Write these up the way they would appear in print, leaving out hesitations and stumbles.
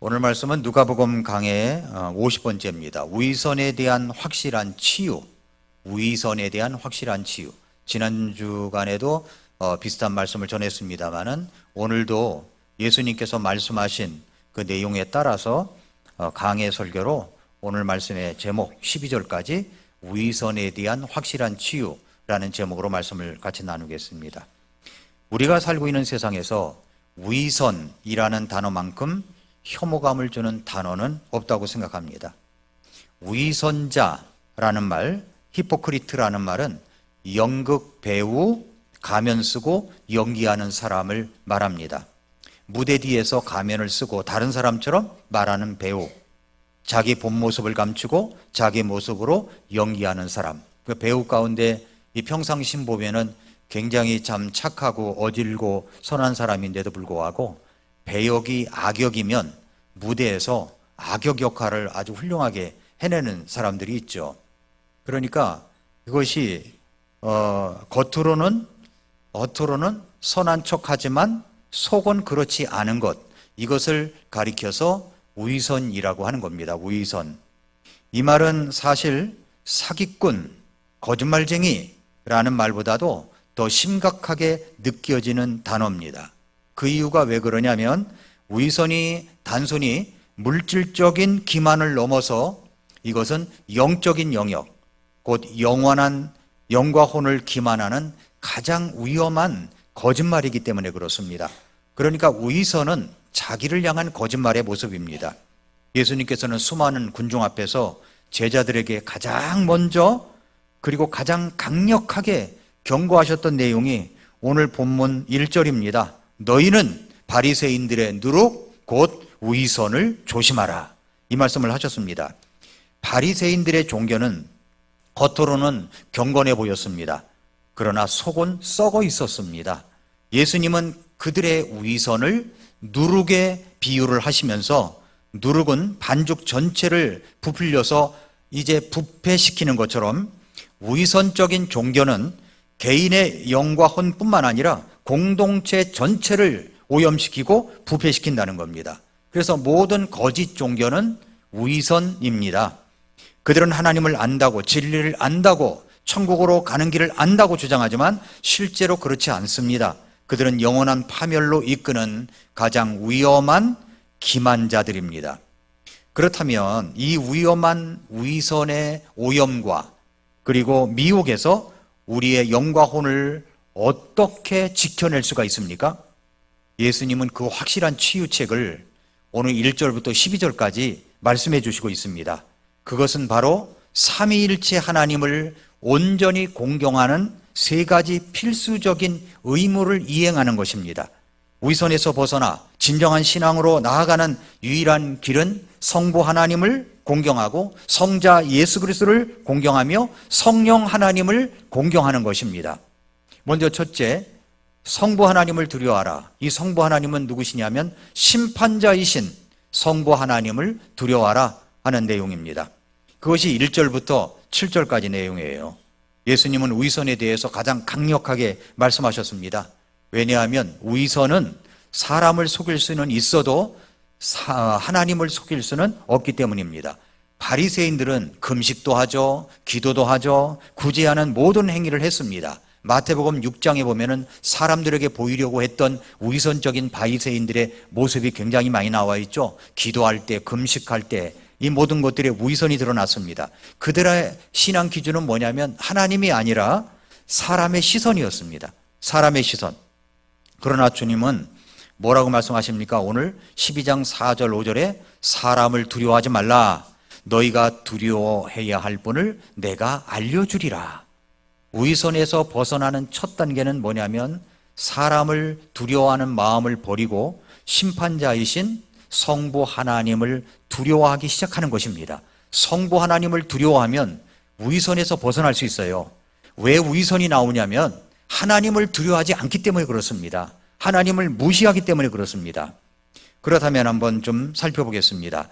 오늘 말씀은 누가복음 강해 50번째입니다. 위선에 대한 확실한 치유. 위선에 대한 확실한 치유. 지난 주간에도 비슷한 말씀을 전했습니다마는 오늘도 예수님께서 말씀하신 그 내용에 따라서 강해 설교로 오늘 말씀의 제목 12절까지 위선에 대한 확실한 치유라는 제목으로 말씀을 같이 나누겠습니다. 우리가 살고 있는 세상에서 위선이라는 단어만큼 혐오감을 주는 단어는 없다고 생각합니다. 위선자라는 말, 히포크리트라는 말은 연극 배우, 가면 쓰고 연기하는 사람을 말합니다. 무대 뒤에서 가면을 쓰고 다른 사람처럼 말하는 배우, 자기 본 모습을 감추고 자기 모습으로 연기하는 사람. 그 배우 가운데 이 평상심 보면은 굉장히 참 착하고 어질고 선한 사람인데도 불구하고 배역이 악역이면 무대에서 악역 역할을 아주 훌륭하게 해내는 사람들이 있죠. 그러니까 이것이 겉으로는 선한 척하지만 속은 그렇지 않은 것, 이것을 가리켜서 위선이라고 하는 겁니다. 위선. 이 말은 사실 사기꾼, 거짓말쟁이라는 말보다도 더 심각하게 느껴지는 단어입니다. 그 이유가 왜 그러냐면 위선이 단순히 물질적인 기만을 넘어서 이것은 영적인 영역, 곧 영원한 영과 혼을 기만하는 가장 위험한 거짓말이기 때문에 그렇습니다. 그러니까 위선은 자기를 향한 거짓말의 모습입니다. 예수님께서는 수많은 군중 앞에서 제자들에게 가장 먼저 그리고 가장 강력하게 경고하셨던 내용이 오늘 본문 1절입니다. 너희는 바리새인들의 누룩 곧 위선을 조심하라. 이 말씀을 하셨습니다. 바리새인들의 종교는 겉으로는 경건해 보였습니다. 그러나 속은 썩어 있었습니다. 예수님은 그들의 위선을 누룩에 비유를 하시면서 누룩은 반죽 전체를 부풀려서 이제 부패시키는 것처럼 위선적인 종교는 개인의 영과 혼뿐만 아니라 공동체 전체를 오염시키고 부패시킨다는 겁니다. 그래서 모든 거짓 종교는 위선입니다. 그들은 하나님을 안다고, 진리를 안다고, 천국으로 가는 길을 안다고 주장하지만 실제로 그렇지 않습니다. 그들은 영원한 파멸로 이끄는 가장 위험한 기만자들입니다. 그렇다면 이 위험한 위선의 오염과 그리고 미혹에서 우리의 영과 혼을 어떻게 지켜낼 수가 있습니까? 예수님은 그 확실한 치유책을 오늘 1절부터 12절까지 말씀해 주시고 있습니다. 그것은 바로 삼위일체 하나님을 온전히 공경하는 세 가지 필수적인 의무를 이행하는 것입니다. 위선에서 벗어나 진정한 신앙으로 나아가는 유일한 길은 성부 하나님을 공경하고 성자 예수 그리스도를 공경하며 성령 하나님을 공경하는 것입니다. 먼저 첫째, 성부 하나님을 두려워하라. 이 성부 하나님은 누구시냐면 심판자이신 성부 하나님을 두려워하라 하는 내용입니다. 그것이 1절부터 7절까지 내용이에요. 예수님은 위선에 대해서 가장 강력하게 말씀하셨습니다. 왜냐하면 위선은 사람을 속일 수는 있어도 하나님을 속일 수는 없기 때문입니다. 바리새인들은 금식도 하죠, 기도도 하죠, 구제하는 모든 행위를 했습니다. 마태복음 6장에 보면은 사람들에게 보이려고 했던 위선적인 바리새인들의 모습이 굉장히 많이 나와 있죠. 기도할 때, 금식할 때 이 모든 것들의 위선이 드러났습니다. 그들의 신앙 기준은 뭐냐면 하나님이 아니라 사람의 시선이었습니다. 사람의 시선. 그러나 주님은 뭐라고 말씀하십니까? 오늘 12장 4절 5절에 사람을 두려워하지 말라. 너희가 두려워해야 할 분을 내가 알려주리라. 위선에서 벗어나는 첫 단계는 뭐냐면 사람을 두려워하는 마음을 버리고 심판자이신 성부 하나님을 두려워하기 시작하는 것입니다. 성부 하나님을 두려워하면 위선에서 벗어날 수 있어요. 왜 위선이 나오냐면 하나님을 두려워하지 않기 때문에 그렇습니다. 하나님을 무시하기 때문에 그렇습니다. 그렇다면 한번 좀 살펴보겠습니다.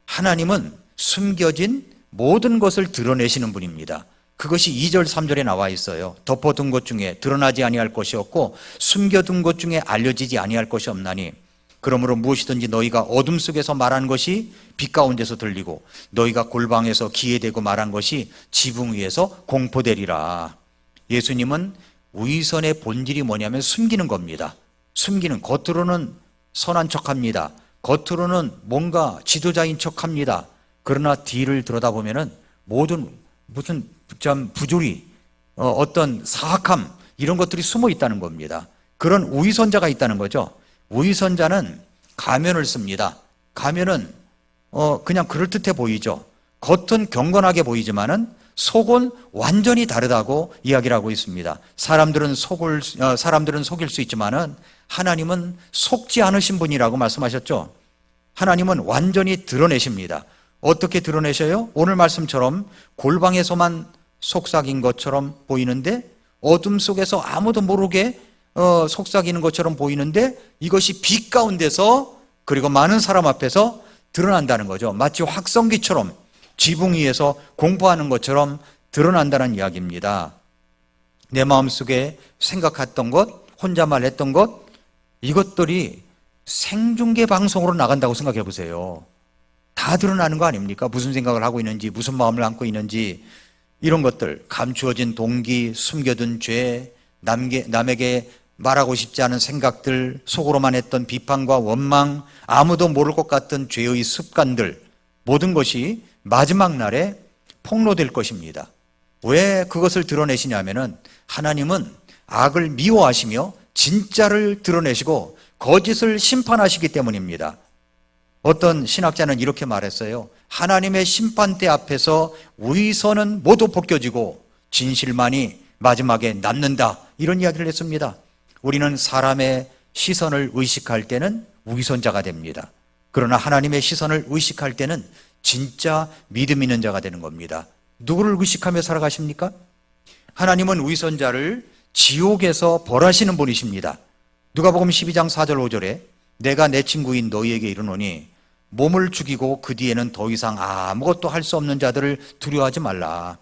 하나님은 숨겨진 모든 것을 드러내시는 분입니다. 그것이 2절 3절에 나와 있어요. 덮어둔 것 중에 드러나지 아니할 것이 없고 숨겨둔 것 중에 알려지지 아니할 것이 없나니 그러므로 무엇이든지 너희가 어둠 속에서 말한 것이 빛 가운데서 들리고 너희가 골방에서 기에 대고 말한 것이 지붕 위에서 공포되리라. 예수님은 위선의 본질이 뭐냐면 숨기는 겁니다. 숨기는, 겉으로는 선한 척합니다. 겉으로는 뭔가 지도자인 척합니다. 그러나 뒤를 들여다보면은 모든 무슨 참 부조리, 어떤 사악함 이런 것들이 숨어 있다는 겁니다. 그런 우위선자가 있다는 거죠. 우위선자는 가면을 씁니다. 가면은 그냥 그럴듯해 보이죠. 겉은 경건하게 보이지만은 속은 완전히 다르다고 이야기를 하고 있습니다. 사람들은 속일 수 있지만은 하나님은 속지 않으신 분이라고 말씀하셨죠. 하나님은 완전히 드러내십니다. 어떻게 드러내셔요? 오늘 말씀처럼 골방에서만 속삭인 것처럼 보이는데 어둠 속에서 아무도 모르게 속삭이는 것처럼 보이는데 이것이 빛 가운데서 그리고 많은 사람 앞에서 드러난다는 거죠. 마치 확성기처럼 지붕 위에서 공포하는 것처럼 드러난다는 이야기입니다. 내 마음속에 생각했던 것, 혼자만 했던 것, 이것들이 생중계 방송으로 나간다고 생각해 보세요. 다 드러나는 거 아닙니까? 무슨 생각을 하고 있는지, 무슨 마음을 안고 있는지, 이런 것들, 감추어진 동기, 숨겨둔 죄, 남에게 말하고 싶지 않은 생각들, 속으로만 했던 비판과 원망, 아무도 모를 것 같은 죄의 습관들, 모든 것이 마지막 날에 폭로될 것입니다. 왜 그것을 드러내시냐면은 하나님은 악을 미워하시며 진짜를 드러내시고 거짓을 심판하시기 때문입니다. 어떤 신학자는 이렇게 말했어요. 하나님의 심판대 앞에서 위선은 모두 벗겨지고 진실만이 마지막에 남는다. 이런 이야기를 했습니다. 우리는 사람의 시선을 의식할 때는 위선자가 됩니다. 그러나 하나님의 시선을 의식할 때는 진짜 믿음 있는 자가 되는 겁니다. 누구를 의식하며 살아가십니까? 하나님은 위선자를 지옥에서 벌하시는 분이십니다. 누가복음 12장 4절 5절에 내가 내 친구인 너희에게 이르노니 몸을 죽이고 그 뒤에는 더 이상 아무것도 할 수 없는 자들을 두려워하지 말라.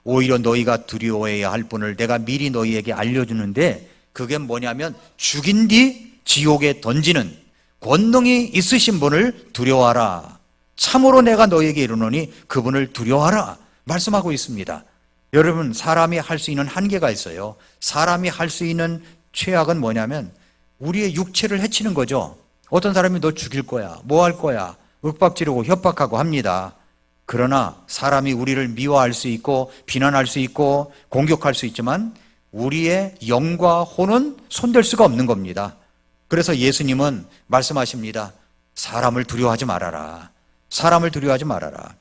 오히려 너희가 두려워해야 할 분을 내가 미리 너희에게 알려주는데 그게 뭐냐면 죽인 뒤 지옥에 던지는 권능이 있으신 분을 두려워하라. 참으로 내가 너희에게 이르노니 그분을 두려워하라 말씀하고 있습니다. 여러분, 사람이 할 수 있는 한계가 있어요. 사람이 할 수 있는 최악은 뭐냐면 우리의 육체를 해치는 거죠. 어떤 사람이 너 죽일 거야, 뭐 할 거야, 윽박지르고 협박하고 합니다. 그러나 사람이 우리를 미워할 수 있고 비난할 수 있고 공격할 수 있지만 우리의 영과 혼은 손댈 수가 없는 겁니다. 그래서 예수님은 말씀하십니다. 사람을 두려워하지 말아라. 사람을 두려워하지 말아라.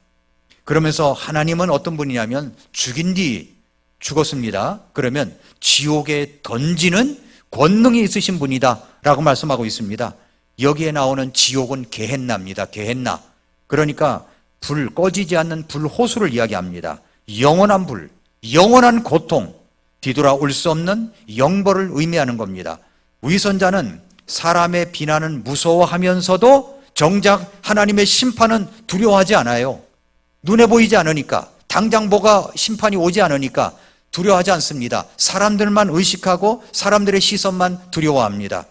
그러면서 하나님은 어떤 분이냐면 죽인 뒤 죽었습니다. 그러면 지옥에 던지는 권능이 있으신 분이다 라고 말씀하고 있습니다. 여기에 나오는 지옥은 게헨나입니다. 게헨나. 그러니까 불, 꺼지지 않는 불호수를 이야기합니다. 영원한 불, 영원한 고통, 뒤돌아올 수 없는 영벌을 의미하는 겁니다. 위선자는 사람의 비난은 무서워하면서도 정작 하나님의 심판은 두려워하지 않아요. 눈에 보이지 않으니까, 당장 뭐가 심판이 오지 않으니까 두려워하지 않습니다. 사람들만 의식하고 사람들의 시선만 두려워합니다.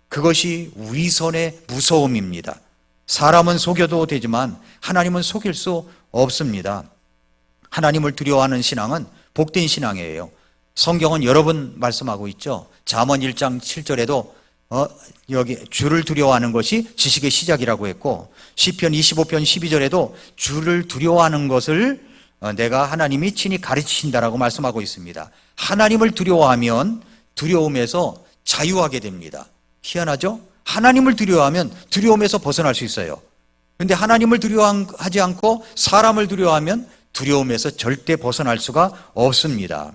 그것이 위선의 무서움입니다. 사람은 속여도 되지만 하나님은 속일 수 없습니다. 하나님을 두려워하는 신앙은 복된 신앙이에요. 성경은 여러 번 말씀하고 있죠. 잠언 1장 7절에도 여기 주를 두려워하는 것이 지식의 시작이라고 했고 시편 25편 12절에도 주를 두려워하는 것을 내가 하나님이 친히 가르치신다라고 말씀하고 있습니다. 하나님을 두려워하면 두려움에서 자유하게 됩니다. 희한하죠? 하나님을 두려워하면 두려움에서 벗어날 수 있어요. 그런데 하나님을 두려워하지 않고 사람을 두려워하면 두려움에서 절대 벗어날 수가 없습니다.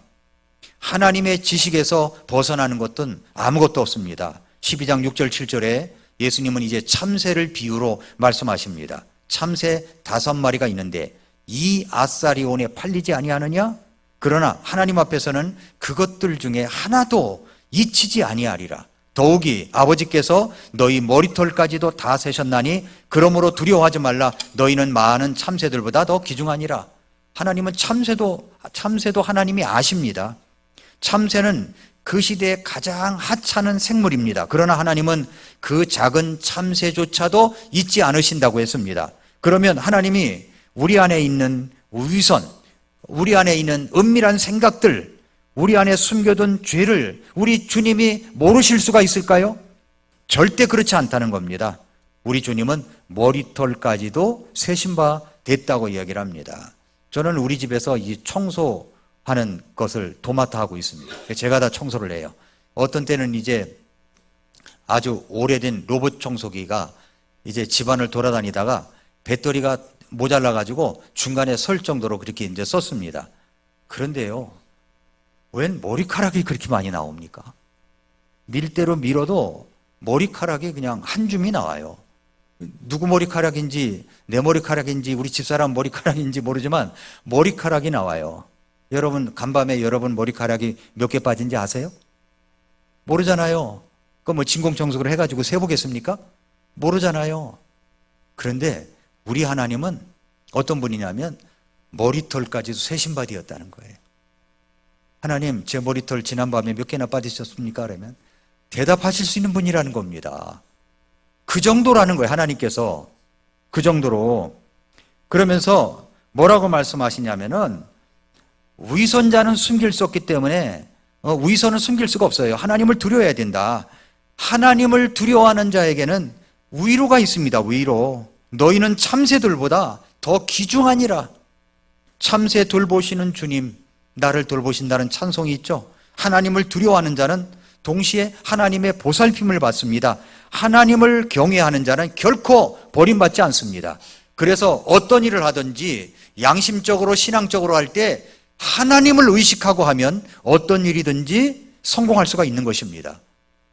하나님의 지식에서 벗어나는 것은 아무것도 없습니다. 12장 6절 7절에 예수님은 이제 참새를 비유로 말씀하십니다. 참새 5마리가 있는데 이 아사리온에 팔리지 아니하느냐? 그러나 하나님 앞에서는 그것들 중에 하나도 잊히지 아니하리라. 더욱이 아버지께서 너희 머리털까지도 다 세셨나니 그러므로 두려워하지 말라. 너희는 많은 참새들보다 더 귀중하니라. 하나님은 참새도 하나님이 아십니다. 참새는 그 시대에 가장 하찮은 생물입니다. 그러나 하나님은 그 작은 참새조차도 잊지 않으신다고 했습니다. 그러면 하나님이 우리 안에 있는 위선, 우리 안에 있는 은밀한 생각들, 우리 안에 숨겨둔 죄를 우리 주님이 모르실 수가 있을까요? 절대 그렇지 않다는 겁니다. 우리 주님은 머리털까지도 세신 바 됐다고 이야기를 합니다. 저는 우리 집에서 이 청소하는 것을 도맡아 하고 있습니다. 제가 다 청소를 해요. 어떤 때는 이제 아주 오래된 로봇 청소기가 이제 집안을 돌아다니다가 배터리가 모자라가지고 중간에 설 정도로 그렇게 이제 썼습니다. 그런데요, 웬 머리카락이 그렇게 많이 나옵니까? 밀대로 밀어도 머리카락이 그냥 한 줌이 나와요. 누구 머리카락인지 내 머리카락인지 우리 집사람 머리카락인지 모르지만 머리카락이 나와요. 여러분 간밤에 여러분 머리카락이 몇 개 빠진지 아세요? 모르잖아요. 그럼 뭐 진공청소기를 해가지고 세보겠습니까? 모르잖아요. 그런데 우리 하나님은 어떤 분이냐면 머리털까지도 세신 바 되었다는 거예요. 하나님, 제 머리털 지난밤에 몇 개나 빠지셨습니까? 그러면 대답하실 수 있는 분이라는 겁니다. 그 정도라는 거예요, 하나님께서. 그 정도로. 그러면서 뭐라고 말씀하시냐면은 위선자는 숨길 수 없기 때문에 위선은 숨길 수가 없어요. 하나님을 두려워해야 된다. 하나님을 두려워하는 자에게는 위로가 있습니다. 위로. 너희는 참새들보다 더 귀중하니라. 참새 돌보시는 주님, 나를 돌보신다는 찬송이 있죠. 하나님을 두려워하는 자는 동시에 하나님의 보살핌을 받습니다. 하나님을 경외하는 자는 결코 버림받지 않습니다. 그래서 어떤 일을 하든지 양심적으로 신앙적으로 할 때 하나님을 의식하고 하면 어떤 일이든지 성공할 수가 있는 것입니다.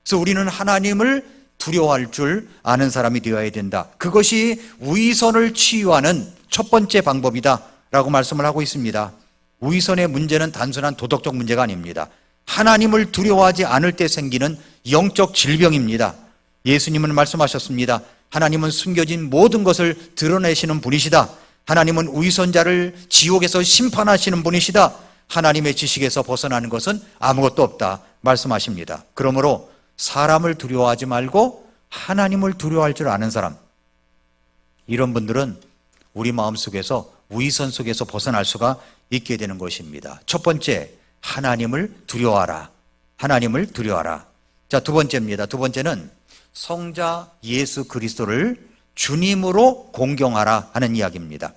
그래서 우리는 하나님을 두려워할 줄 아는 사람이 되어야 된다. 그것이 위선을 치유하는 첫 번째 방법이다 라고 말씀을 하고 있습니다. 위선의 문제는 단순한 도덕적 문제가 아닙니다. 하나님을 두려워하지 않을 때 생기는 영적 질병입니다. 예수님은 말씀하셨습니다. 하나님은 숨겨진 모든 것을 드러내시는 분이시다. 하나님은 위선자를 지옥에서 심판하시는 분이시다. 하나님의 지식에서 벗어나는 것은 아무것도 없다 말씀하십니다. 그러므로 사람을 두려워하지 말고 하나님을 두려워할 줄 아는 사람, 이런 분들은 우리 마음속에서 위선 속에서 벗어날 수가 있게 되는 것입니다. 첫 번째, 하나님을 두려워하라. 하나님을 두려워하라. 자, 두 번째입니다. 두 번째는 성자 예수 그리스도를 주님으로 공경하라 하는 이야기입니다.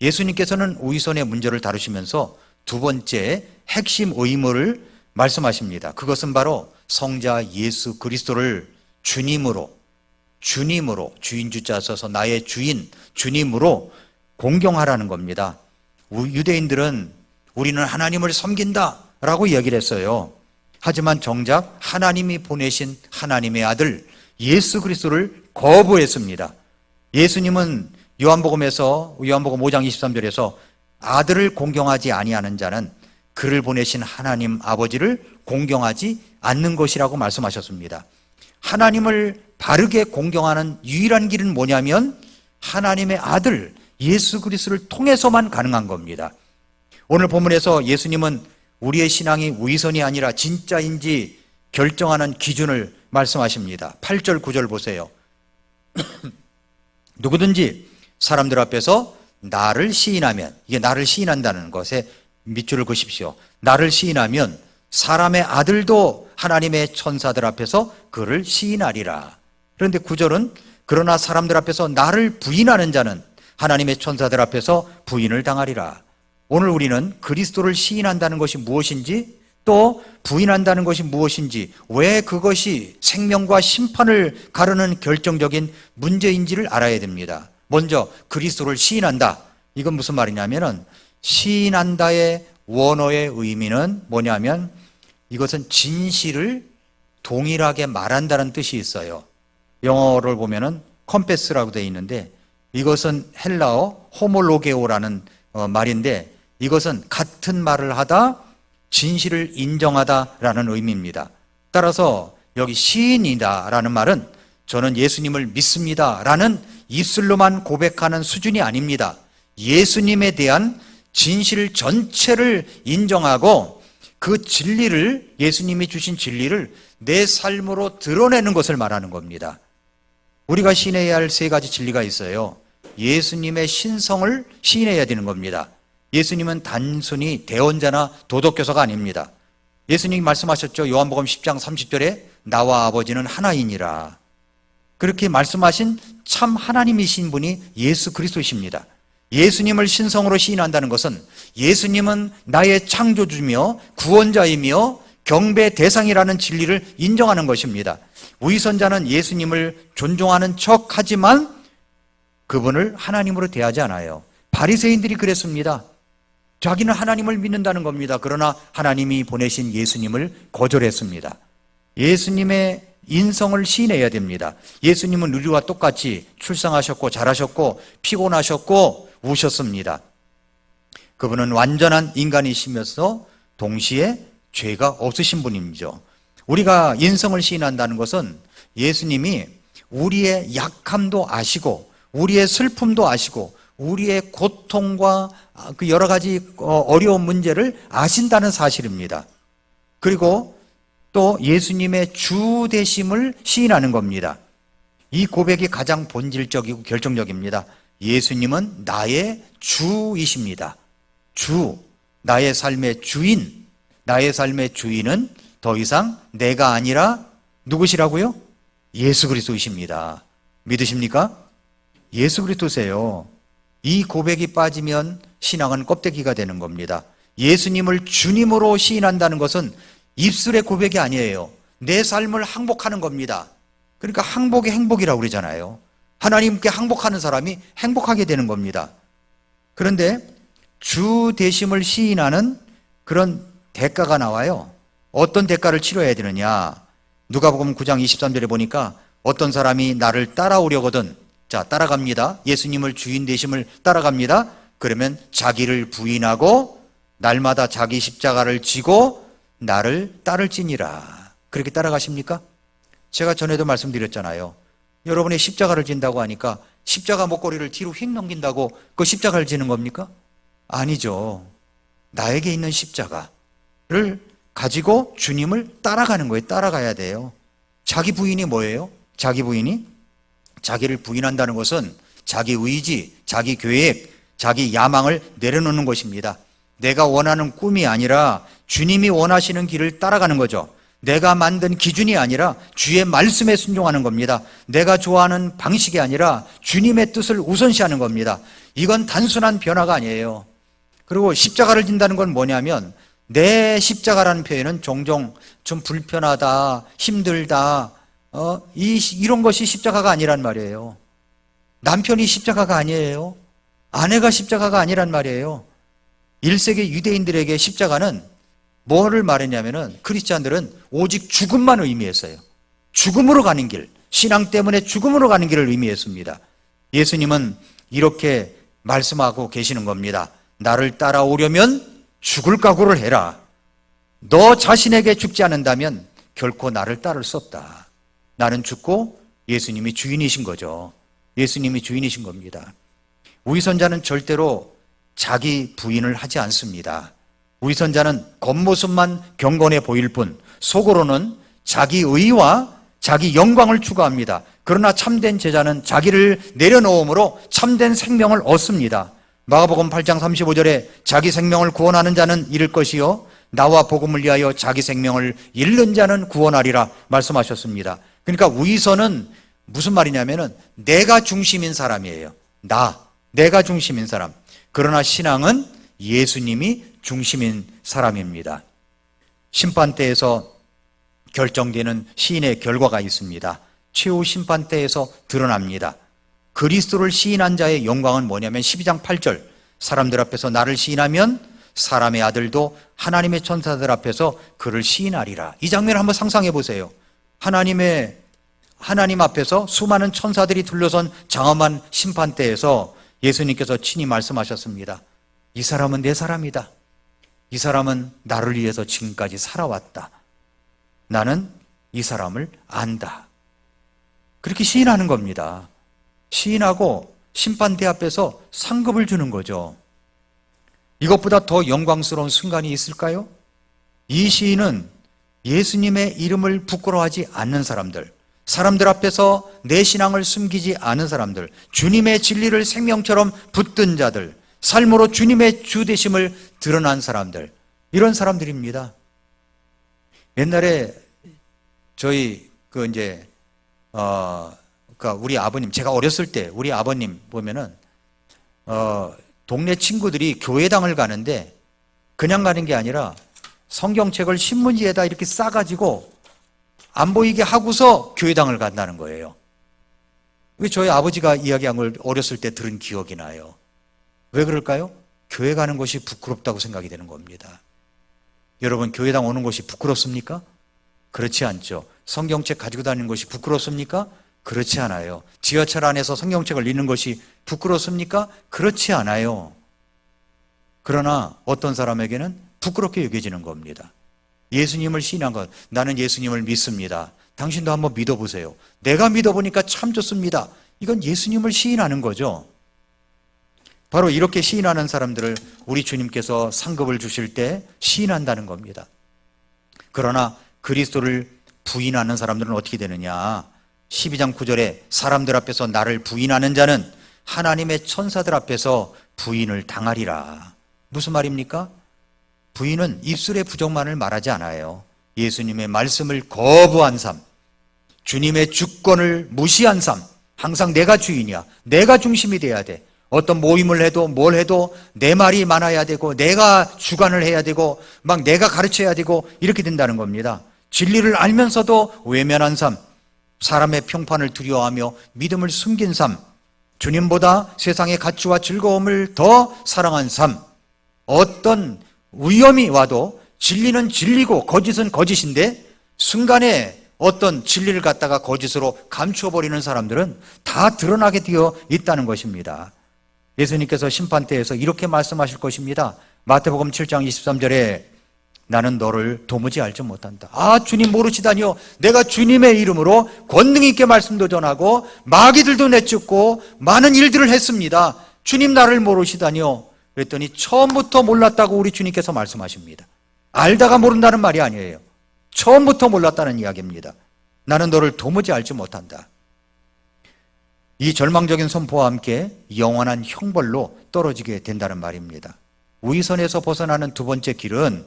예수님께서는 위선의 문제를 다루시면서 두 번째 핵심 의무를 말씀하십니다. 그것은 바로 성자 예수 그리스도를 주님으로, 주인 주자 써서 나의 주인, 주님으로 공경하라는 겁니다. 유대인들은 우리는 하나님을 섬긴다 라고 이야기를 했어요. 하지만 정작 하나님이 보내신 하나님의 아들 예수 그리스도를 거부했습니다. 예수님은 요한복음 5장 23절에서 아들을 공경하지 아니하는 자는 그를 보내신 하나님 아버지를 공경하지 않는 것이라고 말씀하셨습니다. 하나님을 바르게 공경하는 유일한 길은 뭐냐면 하나님의 아들 예수 그리스도를 통해서만 가능한 겁니다. 오늘 본문에서 예수님은 우리의 신앙이 위선이 아니라 진짜인지 결정하는 기준을 말씀하십니다. 8절 9절 보세요. 누구든지 사람들 앞에서 나를 시인하면, 이게 나를 시인한다는 것에 밑줄을 그십시오. 나를 시인하면 사람의 아들도 하나님의 천사들 앞에서 그를 시인하리라. 그런데 9절은 그러나 사람들 앞에서 나를 부인하는 자는 하나님의 천사들 앞에서 부인을 당하리라. 오늘 우리는 그리스도를 시인한다는 것이 무엇인지, 또 부인한다는 것이 무엇인지, 왜 그것이 생명과 심판을 가르는 결정적인 문제인지를 알아야 됩니다. 먼저 그리스도를 시인한다. 이건 무슨 말이냐면은 시인한다의 원어의 의미는 뭐냐면 이것은 진실을 동일하게 말한다는 뜻이 있어요. 영어를 보면은 컴패스라고 되어 있는데 이것은 헬라어 호몰로게오라는 말인데 이것은 같은 말을 하다, 진실을 인정하다라는 의미입니다. 따라서 여기 시인이다라는 말은 저는 예수님을 믿습니다라는 입술로만 고백하는 수준이 아닙니다. 예수님에 대한 진실 전체를 인정하고 그 진리를, 예수님이 주신 진리를 내 삶으로 드러내는 것을 말하는 겁니다. 우리가 시인해야 할 세 가지 진리가 있어요. 예수님의 신성을 시인해야 되는 겁니다. 예수님은 단순히 대언자나 도덕교사가 아닙니다. 예수님이 말씀하셨죠. 요한복음 10장 30절에 나와 아버지는 하나이니라. 그렇게 말씀하신 참 하나님이신 분이 예수 그리스도이십니다. 예수님을 신성으로 시인한다는 것은 예수님은 나의 창조주며 구원자이며 경배 대상이라는 진리를 인정하는 것입니다. 위선자는 예수님을 존중하는 척하지만 그분을 하나님으로 대하지 않아요. 바리새인들이 그랬습니다. 자기는 하나님을 믿는다는 겁니다. 그러나 하나님이 보내신 예수님을 거절했습니다. 예수님의 인성을 시인해야 됩니다. 예수님은 우리와 똑같이 출생하셨고 자라셨고 피곤하셨고 우셨습니다. 그분은 완전한 인간이시면서 동시에 죄가 없으신 분이죠. 우리가 인성을 시인한다는 것은 예수님이 우리의 약함도 아시고 우리의 슬픔도 아시고 우리의 고통과 그 여러 가지 어려운 문제를 아신다는 사실입니다. 그리고 또 예수님의 주 되심을 시인하는 겁니다. 이 고백이 가장 본질적이고 결정적입니다. 예수님은 나의 주이십니다. 주, 나의 삶의 주인, 나의 삶의 주인은 더 이상 내가 아니라 누구시라고요? 예수 그리스도이십니다. 믿으십니까? 예수 그리스도세요. 이 고백이 빠지면 신앙은 껍데기가 되는 겁니다. 예수님을 주님으로 시인한다는 것은 입술의 고백이 아니에요. 내 삶을 항복하는 겁니다. 그러니까 항복이 행복이라고 그러잖아요. 하나님께 항복하는 사람이 행복하게 되는 겁니다. 그런데 주 되심을 시인하는 그런 대가가 나와요. 어떤 대가를 치러야 되느냐? 누가복음 9장 23절에 보니까 어떤 사람이 나를 따라오려거든, 자, 따라갑니다. 예수님을 주인 되심을 따라갑니다. 그러면 자기를 부인하고 날마다 자기 십자가를 지고 나를 따를지니라. 그렇게 따라가십니까? 제가 전에도 말씀드렸잖아요. 여러분이 십자가를 진다고 하니까 십자가 목걸이를 뒤로 휙 넘긴다고 그 십자가를 지는 겁니까? 아니죠. 나에게 있는 십자가를 가지고 주님을 따라가는 거예요. 따라가야 돼요. 자기 부인이 뭐예요? 자기 부인이 자기를 부인한다는 것은 자기 의지, 자기 계획, 자기 야망을 내려놓는 것입니다. 내가 원하는 꿈이 아니라 주님이 원하시는 길을 따라가는 거죠. 내가 만든 기준이 아니라 주의 말씀에 순종하는 겁니다. 내가 좋아하는 방식이 아니라 주님의 뜻을 우선시하는 겁니다. 이건 단순한 변화가 아니에요. 그리고 십자가를 진다는 건 뭐냐면 내 십자가라는 표현은 종종 좀 불편하다, 힘들다, 이런 것이 십자가가 아니란 말이에요. 남편이 십자가가 아니에요. 아내가 십자가가 아니란 말이에요. 1세기 유대인들에게 십자가는 뭐를 말했냐면은 크리스찬들은 오직 죽음만 의미했어요. 죽음으로 가는 길, 신앙 때문에 죽음으로 가는 길을 의미했습니다. 예수님은 이렇게 말씀하고 계시는 겁니다. 나를 따라오려면 죽을 각오를 해라. 너 자신에게 죽지 않는다면 결코 나를 따를 수 없다. 나는 죽고 예수님이 주인이신 거죠. 예수님이 주인이신 겁니다. 위선자는 절대로 자기 부인을 하지 않습니다. 위선자는 겉모습만 경건해 보일 뿐 속으로는 자기 의와 자기 영광을 추구합니다. 그러나 참된 제자는 자기를 내려놓음으로 참된 생명을 얻습니다. 마가복음 8장 35절에 자기 생명을 구원하는 자는 잃을 것이요 나와 복음을 위하여 자기 생명을 잃는 자는 구원하리라 말씀하셨습니다. 그러니까 위선은 무슨 말이냐면은 내가 중심인 사람이에요. 내가 중심인 사람. 그러나 신앙은 예수님이 중심인 사람입니다. 심판대에서 결정되는 시인의 결과가 있습니다. 최후 심판대에서 드러납니다. 그리스도를 시인한 자의 영광은 뭐냐면 12장 8절 사람들 앞에서 나를 시인하면 사람의 아들도 하나님의 천사들 앞에서 그를 시인하리라. 이 장면을 한번 상상해 보세요. 하나님 앞에서 수많은 천사들이 둘러선 장엄한 심판대에서 예수님께서 친히 말씀하셨습니다. 이 사람은 내 사람이다. 이 사람은 나를 위해서 지금까지 살아왔다. 나는 이 사람을 안다. 그렇게 시인하는 겁니다. 시인하고 심판대 앞에서 상급을 주는 거죠. 이것보다 더 영광스러운 순간이 있을까요? 이 시인은 예수님의 이름을 부끄러워하지 않는 사람들, 사람들 앞에서 내 신앙을 숨기지 않은 사람들, 주님의 진리를 생명처럼 붙든 자들, 삶으로 주님의 주되심을 드러난 사람들, 이런 사람들입니다. 옛날에 저희 우리 아버님, 제가 어렸을 때 우리 아버님 보면은 동네 친구들이 교회당을 가는데 그냥 가는 게 아니라 성경책을 신문지에다 이렇게 싸가지고 안 보이게 하고서 교회당을 간다는 거예요. 저희 아버지가 이야기한 걸 어렸을 때 들은 기억이 나요. 왜 그럴까요? 교회 가는 것이 부끄럽다고 생각이 되는 겁니다. 여러분, 교회당 오는 것이 부끄럽습니까? 그렇지 않죠. 성경책 가지고 다니는 것이 부끄럽습니까? 그렇지 않아요. 지하철 안에서 성경책을 읽는 것이 부끄럽습니까? 그렇지 않아요. 그러나 어떤 사람에게는 부끄럽게 여겨지는 겁니다. 예수님을 신한 것, 나는 예수님을 믿습니다. 당신도 한번 믿어보세요. 내가 믿어보니까 참 좋습니다. 이건 예수님을 시인하는 거죠. 바로 이렇게 시인하는 사람들을 우리 주님께서 상급을 주실 때 시인한다는 겁니다. 그러나 그리스도를 부인하는 사람들은 어떻게 되느냐? 12장 9절에 사람들 앞에서 나를 부인하는 자는 하나님의 천사들 앞에서 부인을 당하리라. 무슨 말입니까? 부인은 입술의 부정만을 말하지 않아요. 예수님의 말씀을 거부한 삶, 주님의 주권을 무시한 삶, 항상 내가 주인이야, 내가 중심이 돼야 돼. 어떤 모임을 해도 뭘 해도 내 말이 많아야 되고 내가 주관을 해야 되고 막 내가 가르쳐야 되고 이렇게 된다는 겁니다. 진리를 알면서도 외면한 삶, 사람의 평판을 두려워하며 믿음을 숨긴 삶, 주님보다 세상의 가치와 즐거움을 더 사랑한 삶, 어떤 위험이 와도 진리는 진리고 거짓은 거짓인데 순간에 어떤 진리를 갖다가 거짓으로 감추어버리는 사람들은 다 드러나게 되어 있다는 것입니다. 예수님께서 심판대에서 이렇게 말씀하실 것입니다. 마태복음 7장 23절에 나는 너를 도무지 알지 못한다. 아, 주님 모르시다니요. 내가 주님의 이름으로 권능 있게 말씀도 전하고 마귀들도 내쫓고 많은 일들을 했습니다. 주님 나를 모르시다니요. 그랬더니 처음부터 몰랐다고 우리 주님께서 말씀하십니다. 알다가 모른다는 말이 아니에요. 처음부터 몰랐다는 이야기입니다. 나는 너를 도무지 알지 못한다. 이 절망적인 선포와 함께 영원한 형벌로 떨어지게 된다는 말입니다. 위선에서 벗어나는 두 번째 길은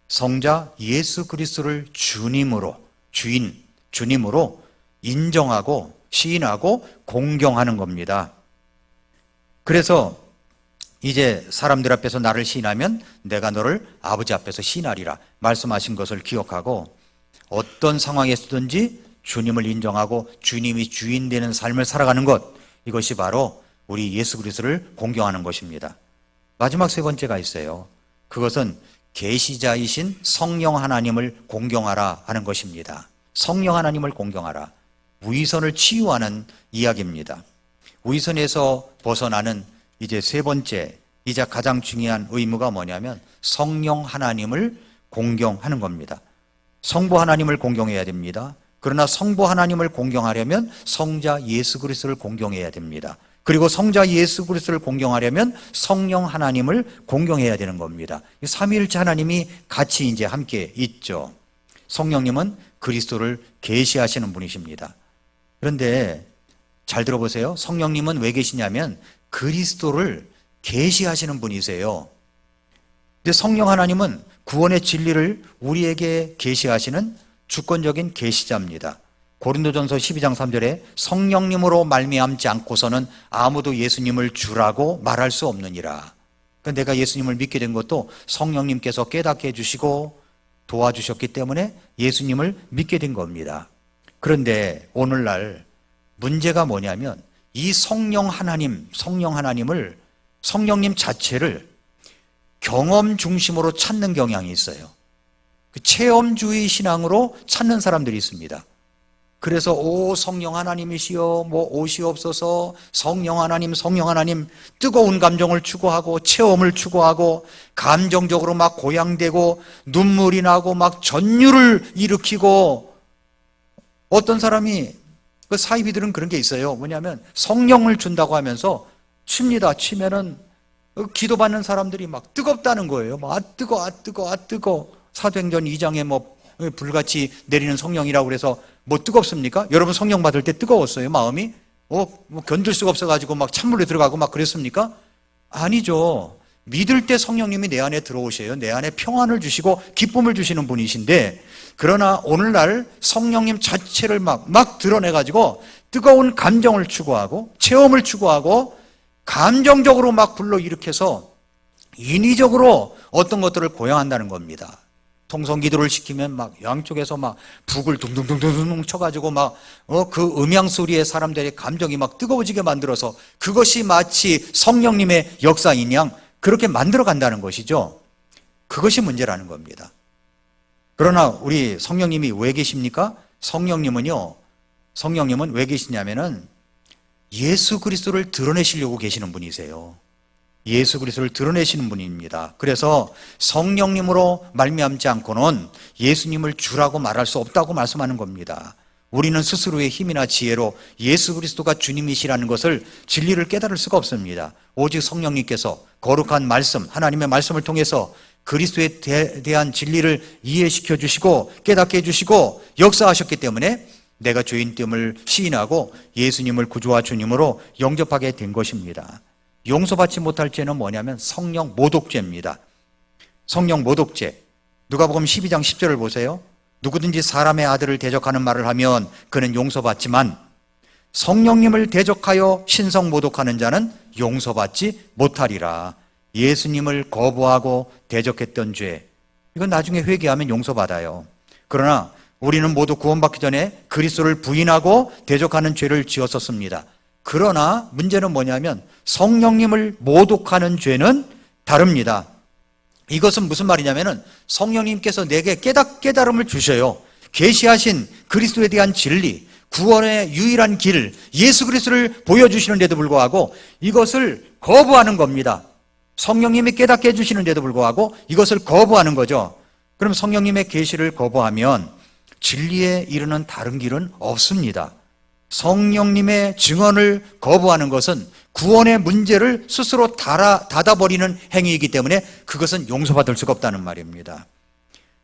성자 예수 그리스도를 주님으로, 주님으로 인정하고 시인하고 공경하는 겁니다. 그래서 이제 사람들 앞에서 나를 시인하면 내가 너를 아버지 앞에서 시인하리라 말씀하신 것을 기억하고 어떤 상황에서든지 주님을 인정하고 주님이 주인 되는 삶을 살아가는 것, 이것이 바로 우리 예수 그리스도를 공경하는 것입니다. 마지막 세 번째가 있어요. 그것은 계시자이신 성령 하나님을 공경하라 하는 것입니다. 성령 하나님을 공경하라. 위선을 치유하는 이야기입니다. 위선에서 벗어나는 이제 세 번째, 이자 가장 중요한 의무가 뭐냐면 성령 하나님을 공경하는 겁니다. 성부 하나님을 공경해야 됩니다. 그러나 성부 하나님을 공경하려면 성자 예수 그리스도를 공경해야 됩니다. 그리고 성자 예수 그리스도를 공경하려면 성령 하나님을 공경해야 되는 겁니다. 삼위일체 하나님이 같이 이제 함께 있죠. 성령님은 그리스도를 계시하시는 분이십니다. 그런데 잘 들어보세요. 성령님은 왜 계시냐면 그리스도를 계시하시는 분이세요. 근데 성령 하나님은 구원의 진리를 우리에게 계시하시는 주권적인 계시자입니다. 고린도전서 12장 3절에 성령님으로 말미암지 않고서는 아무도 예수님을 주라고 말할 수 없느니라. 그러니까 내가 예수님을 믿게 된 것도 성령님께서 깨닫게 해주시고 도와주셨기 때문에 예수님을 믿게 된 겁니다. 그런데 오늘날 문제가 뭐냐면 이 성령 하나님을, 성령님 자체를 경험 중심으로 찾는 경향이 있어요. 그 체험주의 신앙으로 찾는 사람들이 있습니다. 그래서 오 성령 하나님이시여 뭐 오시옵소서, 성령 하나님 뜨거운 감정을 추구하고 체험을 추구하고 감정적으로 막 고양되고 눈물이 나고 막 전율을 일으키고, 어떤 사람이 그 사이비들은 그런 게 있어요. 뭐냐면 성령을 준다고 하면서 칩니다. 치면은 기도받는 사람들이 막 뜨겁다는 거예요. 막 뜨거. 사도행전 2장에 뭐 불같이 내리는 성령이라고 그래서 뭐 뜨겁습니까? 여러분 성령 받을 때 뜨거웠어요, 마음이? 뭐 견딜 수가 없어가지고 막 찬물에 들어가고 막 그랬습니까? 아니죠. 믿을 때 성령님이 내 안에 들어오셔요. 내 안에 평안을 주시고 기쁨을 주시는 분이신데, 그러나 오늘날 성령님 자체를 막 드러내가지고 뜨거운 감정을 추구하고 체험을 추구하고 감정적으로 막 불러일으켜서 인위적으로 어떤 것들을 고양한다는 겁니다. 통성기도를 시키면 막 양쪽에서 막 북을 둥둥둥둥 쳐가지고 막 그 음향 소리에 사람들의 감정이 막 뜨거워지게 만들어서 그것이 마치 성령님의 역사인 양 그렇게 만들어 간다는 것이죠. 그것이 문제라는 겁니다. 그러나 우리 성령님이 왜 계십니까? 성령님은 왜 계시냐면은 예수 그리스도를 드러내시려고 계시는 분이세요. 예수 그리스도를 드러내시는 분입니다. 그래서 성령님으로 말미암지 않고는 예수님을 주라고 말할 수 없다고 말씀하는 겁니다. 우리는 스스로의 힘이나 지혜로 예수 그리스도가 주님이시라는 것을 진리를 깨달을 수가 없습니다. 오직 성령님께서 거룩한 말씀, 하나님의 말씀을 통해서 그리스도에 대한 진리를 이해시켜 주시고 깨닫게 해주시고 역사하셨기 때문에 내가 죄인됨을 시인하고 예수님을 구주와 주님으로 영접하게 된 것입니다. 용서받지 못할 죄는 뭐냐면 성령 모독죄입니다. 성령 모독죄. 누가복음 12장 10절을 보세요. 누구든지 사람의 아들을 대적하는 말을 하면 그는 용서받지만 성령님을 대적하여 신성 모독하는 자는 용서받지 못하리라. 예수님을 거부하고 대적했던 죄, 이건 나중에 회개하면 용서받아요. 그러나 우리는 모두 구원받기 전에 그리스도를 부인하고 대적하는 죄를 지었었습니다. 그러나 문제는 뭐냐면 성령님을 모독하는 죄는 다릅니다. 이것은 무슨 말이냐면은 성령님께서 내게 깨달음을 주셔요. 계시하신 그리스도에 대한 진리, 구원의 유일한 길, 예수 그리스도를 보여주시는데도 불구하고 이것을 거부하는 겁니다. 성령님이 깨닫게 해주시는데도 불구하고 이것을 거부하는 거죠. 그럼 성령님의 계시를 거부하면 진리에 이르는 다른 길은 없습니다. 성령님의 증언을 거부하는 것은 구원의 문제를 스스로 닫아버리는 행위이기 때문에 그것은 용서받을 수가 없다는 말입니다.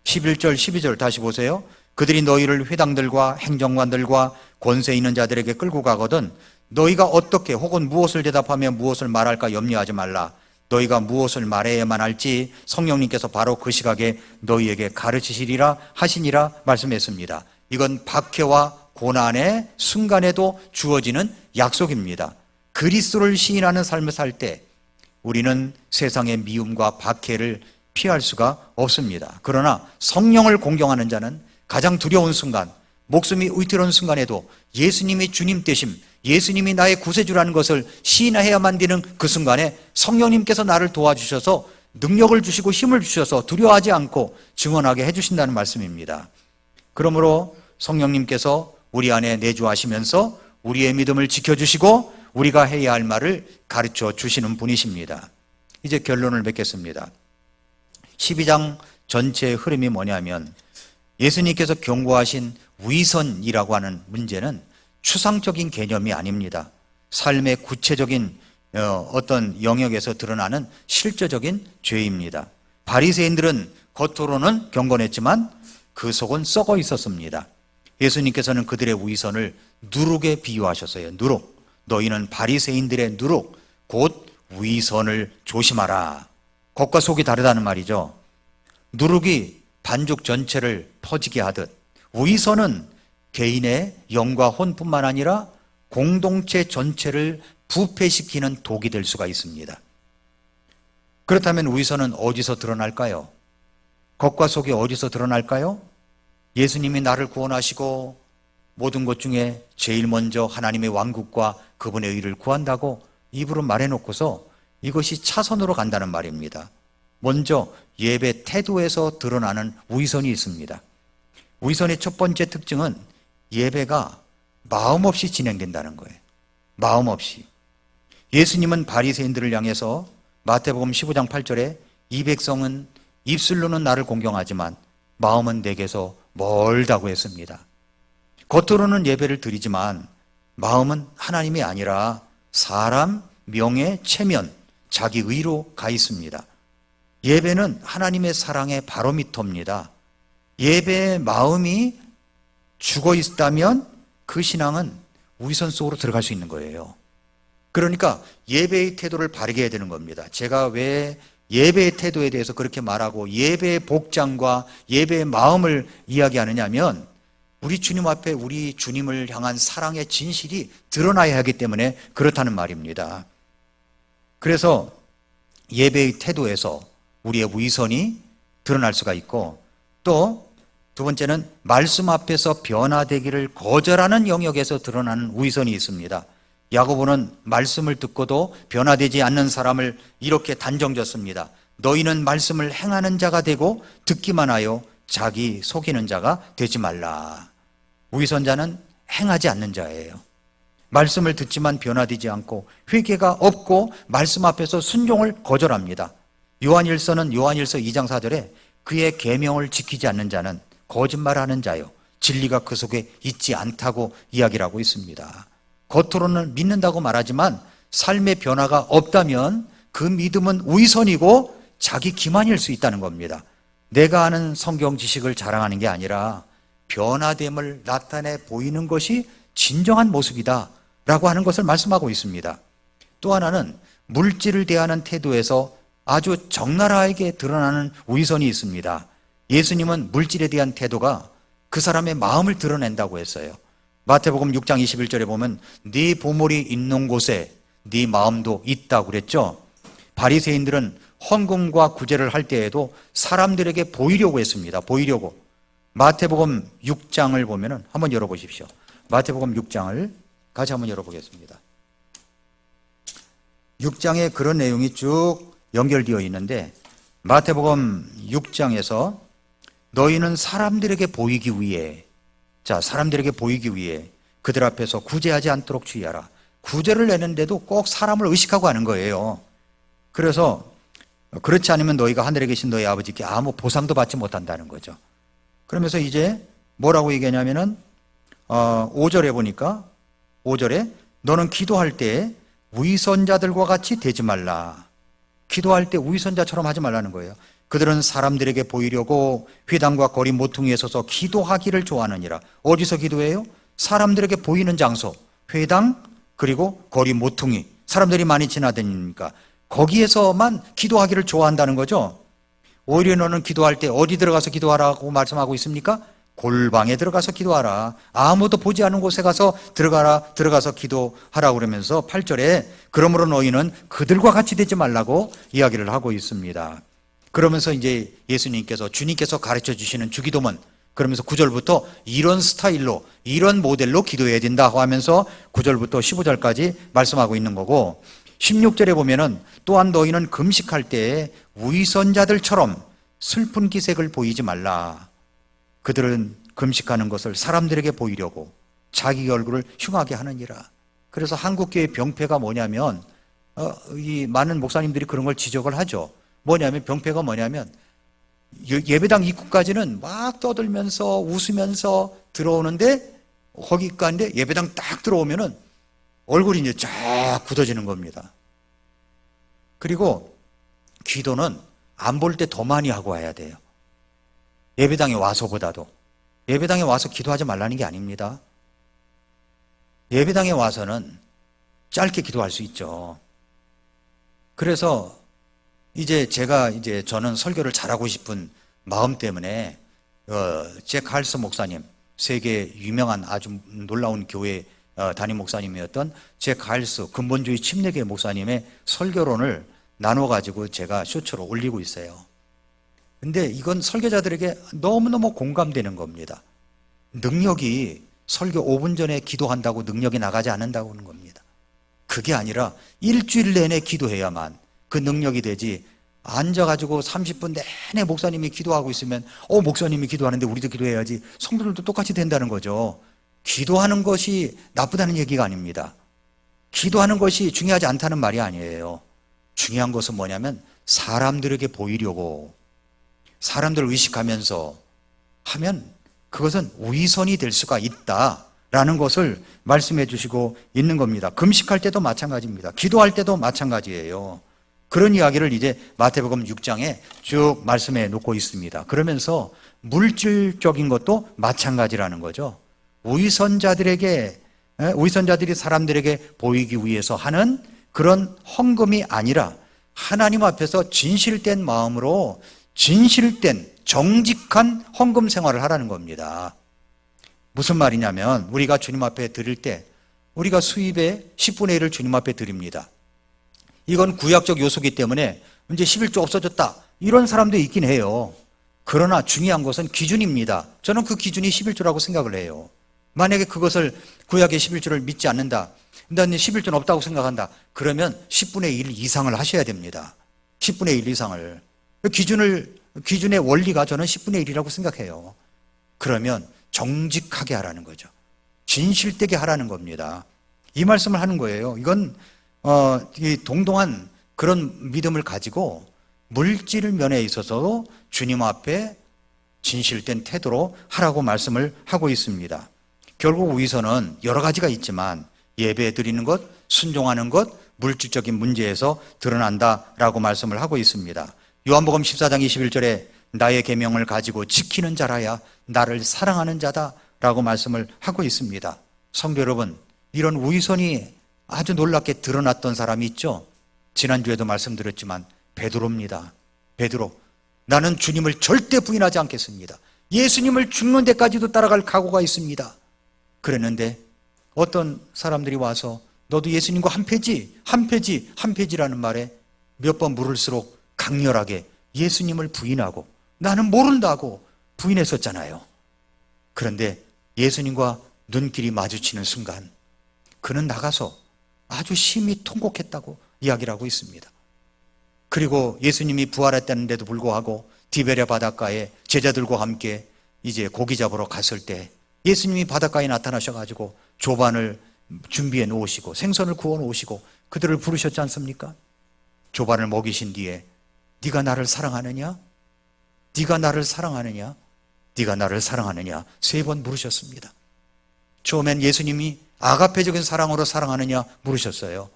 11절 12절 다시 보세요. 그들이 너희를 회당들과 행정관들과 권세 있는 자들에게 끌고 가거든 너희가 어떻게 혹은 무엇을 대답하며 무엇을 말할까 염려하지 말라. 너희가 무엇을 말해야만 할지 성령님께서 바로 그 시각에 너희에게 가르치시리라 하시니라 말씀했습니다. 이건 박해와 고난의 순간에도 주어지는 약속입니다. 그리스도를 시인하는 삶을 살 때 우리는 세상의 미움과 박해를 피할 수가 없습니다. 그러나 성령을 공경하는 자는 가장 두려운 순간, 목숨이 위태로운 순간에도 예수님이 주님 되심, 예수님이 나의 구세주라는 것을 시인해야만 되는 그 순간에 성령님께서 나를 도와주셔서 능력을 주시고 힘을 주셔서 두려워하지 않고 증언하게 해주신다는 말씀입니다. 그러므로 성령님께서 우리 안에 내주하시면서 우리의 믿음을 지켜주시고 우리가 해야 할 말을 가르쳐 주시는 분이십니다. 이제 결론을 맺겠습니다. 12장 전체의 흐름이 뭐냐면 예수님께서 경고하신 위선이라고 하는 문제는 추상적인 개념이 아닙니다. 삶의 구체적인 어떤 영역에서 드러나는 실제적인 죄입니다. 바리새인들은 겉으로는 경건했지만 그 속은 썩어 있었습니다. 예수님께서는 그들의 위선을 누룩에 비유하셨어요. 누룩. 너희는 바리새인들의 누룩, 곧 위선을 조심하라. 겉과 속이 다르다는 말이죠. 누룩이 반죽 전체를 퍼지게 하듯 위선은 개인의 영과 혼뿐만 아니라 공동체 전체를 부패시키는 독이 될 수가 있습니다. 그렇다면 위선은 어디서 드러날까요? 겉과 속이 어디서 드러날까요? 예수님이 나를 구원하시고 모든 것 중에 제일 먼저 하나님의 왕국과 그분의 의를 구한다고 입으로 말해놓고서 이것이 차선으로 간다는 말입니다. 먼저 예배 태도에서 드러나는 위선이 있습니다. 위선의 첫 번째 특징은 예배가 마음 없이 진행된다는 거예요. 마음 없이. 예수님은 바리새인들을 향해서 마태복음 15장 8절에 이 백성은 입술로는 나를 공경하지만 마음은 내게서 멀다고 했습니다. 겉으로는 예배를 드리지만 마음은 하나님이 아니라 사람, 명예, 체면, 자기 의로 가 있습니다. 예배는 하나님의 사랑의 바로미터입니다. 예배의 마음이 죽어 있다면 그 신앙은 우위선 속으로 들어갈 수 있는 거예요. 그러니까 예배의 태도를 바르게 해야 되는 겁니다. 제가 왜 예배의 태도에 대해서 그렇게 말하고 예배의 복장과 예배의 마음을 이야기하느냐 하면 우리 주님 앞에 우리 주님을 향한 사랑의 진실이 드러나야 하기 때문에 그렇다는 말입니다. 그래서 예배의 태도에서 우리의 위선이 드러날 수가 있고, 또 두 번째는 말씀 앞에서 변화되기를 거절하는 영역에서 드러나는 위선이 있습니다. 야고보는 말씀을 듣고도 변화되지 않는 사람을 이렇게 단정졌습니다. 너희는 말씀을 행하는 자가 되고 듣기만 하여 자기 속이는 자가 되지 말라. 위선자는 행하지 않는 자예요. 말씀을 듣지만 변화되지 않고 회개가 없고 말씀 앞에서 순종을 거절합니다. 요한일서는 요한일서 2장 4절에 그의 계명을 지키지 않는 자는 거짓말하는 자요 진리가 그 속에 있지 않다고 이야기를 하고 있습니다. 겉으로는 믿는다고 말하지만 삶의 변화가 없다면 그 믿음은 위선이고 자기 기만일 수 있다는 겁니다. 내가 아는 성경 지식을 자랑하는 게 아니라 변화됨을 나타내 보이는 것이 진정한 모습이다 라고 하는 것을 말씀하고 있습니다. 또 하나는 물질을 대하는 태도에서 아주 적나라하게 드러나는 위선이 있습니다. 예수님은 물질에 대한 태도가 그 사람의 마음을 드러낸다고 했어요. 마태복음 6장 21절에 보면 네 보물이 있는 곳에 네 마음도 있다고 그랬죠. 바리새인들은 헌금과 구제를 할 때에도 사람들에게 보이려고 했습니다. 보이려고. 마태복음 6장을 보면은 한번 열어보십시오. 마태복음 6장을 같이 한번 열어보겠습니다. 6장에 그런 내용이 쭉 연결되어 있는데, 마태복음 6장에서 너희는 사람들에게 보이기 위해, 사람들에게 보이기 위해 그들 앞에서 구제하지 않도록 주의하라. 구제를 내는데도 꼭 사람을 의식하고 하는 거예요. 그래서 그렇지 않으면 너희가 하늘에 계신 너희 아버지께 아무 보상도 받지 못한다는 거죠. 그러면서 이제 뭐라고 얘기하냐면은 5절에 보니까 5절에 너는 기도할 때 위선자들과 같이 되지 말라. 기도할 때 위선자처럼 하지 말라는 거예요. 그들은 사람들에게 보이려고 회당과 거리 모퉁이에 서서 기도하기를 좋아하느니라. 어디서 기도해요? 사람들에게 보이는 장소, 회당 그리고 거리 모퉁이, 사람들이 많이 지나다니니까 거기에서만 기도하기를 좋아한다는 거죠. 오히려 너는 기도할 때 어디 들어가서 기도하라고 말씀하고 있습니까? 골방에 들어가서 기도하라. 아무도 보지 않은 곳에 가서 들어가서 기도하라 그러면서 8절에 그러므로 너희는 그들과 같이 되지 말라고 이야기를 하고 있습니다. 그러면서 이제 예수님께서, 주님께서 가르쳐 주시는 주기도문, 그러면서 9절부터 이런 스타일로, 이런 모델로 기도해야 된다고 하면서 9절부터 15절까지 말씀하고 있는 거고, 16절에 보면은 또한 너희는 금식할 때 위선자들처럼 슬픈 기색을 보이지 말라. 그들은 금식하는 것을 사람들에게 보이려고 자기 얼굴을 흉하게 하느니라. 그래서 한국교회 병폐가 뭐냐면 이 많은 목사님들이 그런 걸 지적을 하죠. 뭐냐면 병폐가 뭐냐면 예배당 입구까지는 막 떠들면서 웃으면서 들어오는데 거기까지 예배당 딱 들어오면은 얼굴이 이제 쫙 굳어지는 겁니다. 그리고 기도는 안 볼 때 더 많이 하고 와야 돼요. 예배당에 와서보다도. 예배당에 와서 기도하지 말라는 게 아닙니다. 예배당에 와서는 짧게 기도할 수 있죠. 그래서 저는 설교를 잘하고 싶은 마음 때문에 제 칼스 목사님, 세계 유명한 아주 놀라운 교회 담임 목사님이었던 제 칼스 근본주의 침례교회 목사님의 설교론을 나눠가지고 제가 쇼츠로 올리고 있어요. 근데 이건 설교자들에게 너무너무 공감되는 겁니다. 능력이 설교 5분 전에 기도한다고 능력이 나가지 않는다고 하는 겁니다. 그게 아니라 일주일 내내 기도해야만 그 능력이 되지, 앉아가지고 30분 내내 목사님이 기도하고 있으면 목사님이 기도하는데 우리도 기도해야지, 성도들도 똑같이 된다는 거죠. 기도하는 것이 나쁘다는 얘기가 아닙니다. 기도하는 것이 중요하지 않다는 말이 아니에요. 중요한 것은 뭐냐면 사람들에게 보이려고, 사람들을 의식하면서 하면 그것은 위선이 될 수가 있다라는 것을 말씀해 주시고 있는 겁니다. 금식할 때도 마찬가지입니다. 기도할 때도 마찬가지예요. 그런 이야기를 이제 마태복음 6장에 쭉 말씀해 놓고 있습니다. 그러면서 물질적인 것도 마찬가지라는 거죠. 위선자들이 사람들에게 보이기 위해서 하는 그런 헌금이 아니라 하나님 앞에서 진실된 마음으로 진실된 정직한 헌금 생활을 하라는 겁니다. 무슨 말이냐면 우리가 주님 앞에 드릴 때 우리가 수입의 10분의 1을 주님 앞에 드립니다. 이건 구약적 요소이기 때문에 이제 11조 없어졌다 이런 사람도 있긴 해요. 그러나 중요한 것은 기준입니다. 저는 그 기준이 11조라고 생각을 해요. 만약에 그것을 구약의 11조를 믿지 않는다, 나는 11조는 없다고 생각한다, 그러면 10분의 1 이상을 하셔야 됩니다. 10분의 1 이상을. 기준의 원리가 저는 10분의 1이라고 생각해요. 그러면 정직하게 하라는 거죠. 진실되게 하라는 겁니다. 이 말씀을 하는 거예요. 이건 이 동등한 그런 믿음을 가지고 물질 면에 있어서도 주님 앞에 진실된 태도로 하라고 말씀을 하고 있습니다. 결국 위선은 여러 가지가 있지만 예배 드리는 것, 순종하는 것, 물질적인 문제에서 드러난다라고 말씀을 하고 있습니다. 요한복음 14장 21절에 나의 계명을 가지고 지키는 자라야 나를 사랑하는 자다라고 말씀을 하고 있습니다. 성도 여러분, 이런 위선이 아주 놀랍게 드러났던 사람이 있죠. 지난주에도 말씀드렸지만 베드로입니다. 베드로, 나는 주님을 절대 부인하지 않겠습니다. 예수님을 죽는 데까지도 따라갈 각오가 있습니다. 그랬는데 어떤 사람들이 와서 너도 예수님과 한 패지라는 말에 몇 번 물을수록 강렬하게 예수님을 부인하고 나는 모른다고 부인했었잖아요. 그런데 예수님과 눈길이 마주치는 순간 그는 나가서 아주 심히 통곡했다고 이야기를 하고 있습니다. 그리고 예수님이 부활했다는데도 불구하고 디베랴 바닷가에 제자들과 함께 이제 고기 잡으러 갔을 때 예수님이 바닷가에 나타나셔가지고 조반을 준비해 놓으시고 생선을 구워 놓으시고 그들을 부르셨지 않습니까? 조반을 먹이신 뒤에 네가 나를 사랑하느냐? 네가 나를 사랑하느냐? 네가 나를 사랑하느냐? 3번 물으셨습니다. 처음엔 예수님이 아가페적인 사랑으로 사랑하느냐 물으셨어요.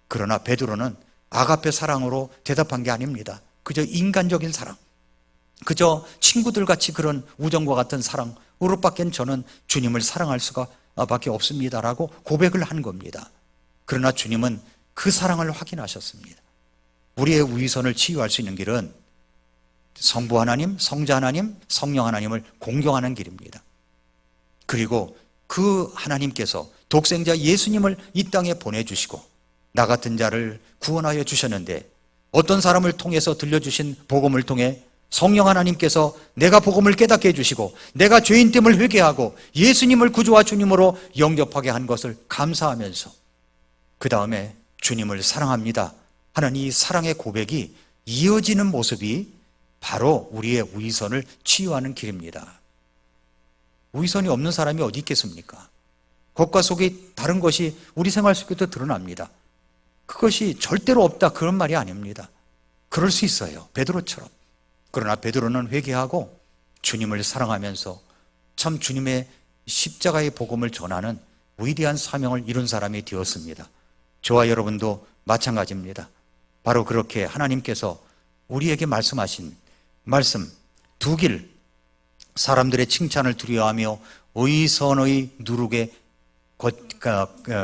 그러나 베드로는 아가페 사랑으로 대답한 게 아닙니다. 그저 인간적인 사랑, 그저 친구들같이 그런 우정과 같은 사랑으로밖엔 저는 주님을 사랑할 수가 밖에 없습니다라고 고백을 한 겁니다. 그러나 주님은 그 사랑을 확인하셨습니다. 우리의 위선을 치유할 수 있는 길은 성부 하나님, 성자 하나님, 성령 하나님을 공경하는 길입니다. 그리고 그 하나님께서 독생자 예수님을 이 땅에 보내주시고 나 같은 자를 구원하여 주셨는데 어떤 사람을 통해서 들려주신 복음을 통해 성령 하나님께서 내가 복음을 깨닫게 해주시고 내가 죄인됨을 회개하고 예수님을 구주와 주님으로 영접하게 한 것을 감사하면서 그 다음에 주님을 사랑합니다 하는 이 사랑의 고백이 이어지는 모습이 바로 우리의 위선을 치유하는 길입니다. 위선이 없는 사람이 어디 있겠습니까? 겉과 속이 다른 것이 우리 생활 속에도 드러납니다. 그것이 절대로 없다 그런 말이 아닙니다. 그럴 수 있어요. 베드로처럼. 그러나 베드로는 회개하고 주님을 사랑하면서 참 주님의 십자가의 복음을 전하는 위대한 사명을 이룬 사람이 되었습니다. 저와 여러분도 마찬가지입니다. 바로 그렇게 하나님께서 우리에게 말씀하신 말씀 두 길, 사람들의 칭찬을 두려워하며 의선의 누룩에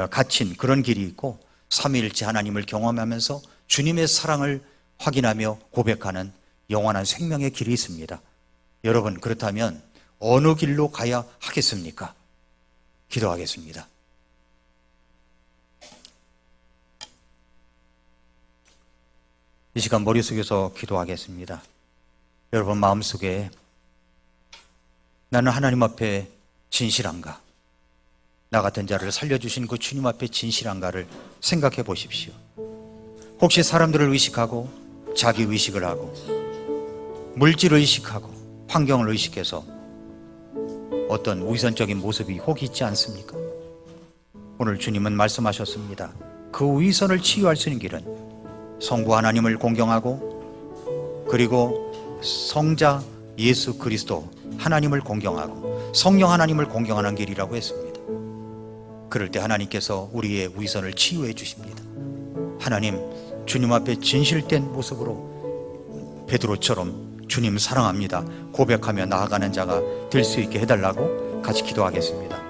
갇힌 그런 길이 있고 삼위일체 하나님을 경험하면서 주님의 사랑을 확인하며 고백하는 영원한 생명의 길이 있습니다. 여러분, 그렇다면 어느 길로 가야 하겠습니까? 기도하겠습니다. 이 시간 머릿속에서 기도하겠습니다. 여러분 마음속에 나는 하나님 앞에 진실한가? 나 같은 자를 살려주신 그 주님 앞에 진실한가를 생각해 보십시오. 혹시 사람들을 의식하고 자기 의식을 하고 물질을 의식하고 환경을 의식해서 어떤 위선적인 모습이 혹 있지 않습니까? 오늘 주님은 말씀하셨습니다. 그 위선을 치유할 수 있는 길은 성부 하나님을 공경하고 그리고 성자 예수 그리스도 하나님을 공경하고 성령 하나님을 공경하는 길이라고 했습니다. 그럴 때 하나님께서 우리의 위선을 치유해 주십니다. 하나님, 주님 앞에 진실된 모습으로 베드로처럼 주님 사랑합니다 고백하며 나아가는 자가 될 수 있게 해달라고 같이 기도하겠습니다.